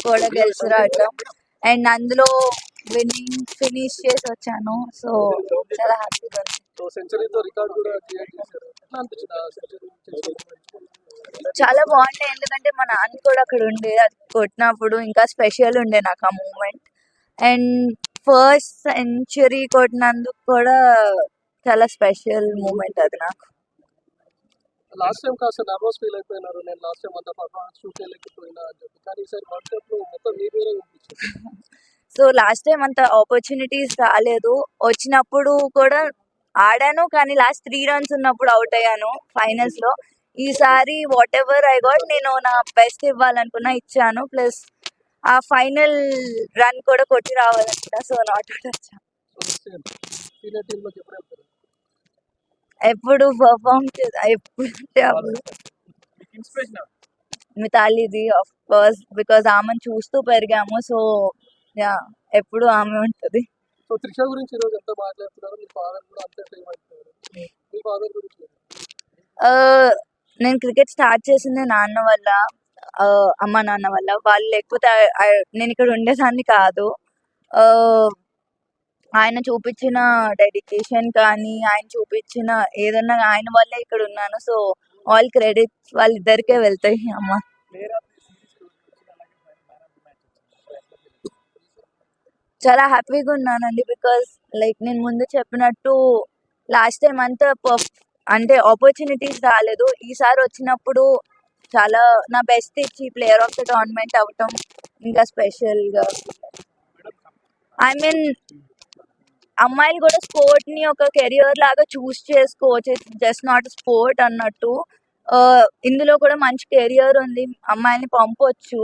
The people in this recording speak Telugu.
కూడా గెలిచి రావటం అండ్ అందులో విన్నింగ్ ఫినిష్ చేసి వచ్చాను. సో చాలా హ్యాపీగా ఉంది. చాలా బాగుండే, ఎందుకంటే మా నాన్న కూడా అక్కడ ఉండే అది కొట్టినప్పుడు ఇంకా స్పెషల్ ఉండే నాకు ఆ మూమెంట్. అండ్ ఫస్ట్ సెంచరీ కొట్టినందుకు కూడా చాలా స్పెషల్ మూమెంట్ అది నాకు. లాస్ట్ టైం కాస్త నర్వస్ ఫీల్ అయిపోయినారు, నేను లాస్ట్ టైం అంతా పర్ఫార్మెన్స్ చూపించలేకపోయినా అని చెప్పి, కానీ ఈసారి వరల్డ్ కప్ లో మొత్తం మీ మీరే కనిపించింది. సో లాస్ట్ టైం అంత ఆపర్చునిటీస్ రాలేదు, వచ్చినప్పుడు కూడా ఆడాను కానీ లాస్ట్ 3 runs ఉన్నప్పుడు అవుట్ అయ్యాను ఫైనల్స్ లో. ఈసారి వాట్ ఎవర్ ఐ గాట్, నేను నా బెస్ట్ ఇవ్వాలనుకున్నా, ఇచ్చాను. ప్లస్ ఆ ఫైనల్ రన్ కూడా కొట్టి రావాలనుకున్నా. సో నాట్ అవుట్ వచ్చాను. సీనియర్ టీమ్ లోకి ఎప్పుడు వెళ్తారు? ఎప్పుడు పర్ఫామ్ ఎప్పుడు అప్పుడు మితాలీది ఆఫ్ కోర్స్, బికాజ్ ఆమెను చూస్తూ పెరిగాము. సో యా, ఎప్పుడు ఆమె ఉంటుంది. సో త్రిష గురించి ఈరోజు ఎంత మాట్లాడుతున్నారు, మీ ఫాదర్ కూడా అంతే ఫేమ్ అవుతున్నారు. మీ ఫాదర్ గురించి నేను క్రికెట్ స్టార్ట్ చేసింది నాన్న వల్ల, అమ్మ నాన్న వల్ల. వాళ్ళు లేకపోతే నేను ఇక్కడ ఉండేదాన్ని కాదు. ఆయన చూపించిన డెడికేషన్ కానీ, ఆయన చూపించిన ఏదన్నా ఆయన వల్లే ఇక్కడ ఉన్నాను. సో ఆల్ క్రెడిట్స్ వాళ్ళిద్దరికే వెళ్తాయి. అమ్మ చాలా హ్యాపీగా ఉన్నానండి, బికాస్ లైక్ నేను ముందు చెప్పినట్టు లాస్ట్ టైం అంతా అంటే ఆపర్చునిటీస్ రాలేదు. ఈసారి వచ్చినప్పుడు చాలా నా బెస్ట్ ఇచ్చి ప్లేయర్ ఆఫ్ ద టోర్నమెంట్ అవ్వటం ఇంకా స్పెషల్గా. ఐ మీన్ అమ్మాయిలు కూడా స్పోర్ట్ ని ఒక కెరియర్ లాగా చూస్ చేసుకోవచ్చు, ఇట్స్ జస్ట్ నాట్ స్పోర్ట్ అన్నట్టు. ఇందులో కూడా మంచి కెరియర్ ఉంది, అమ్మాయిని పంపొచ్చు.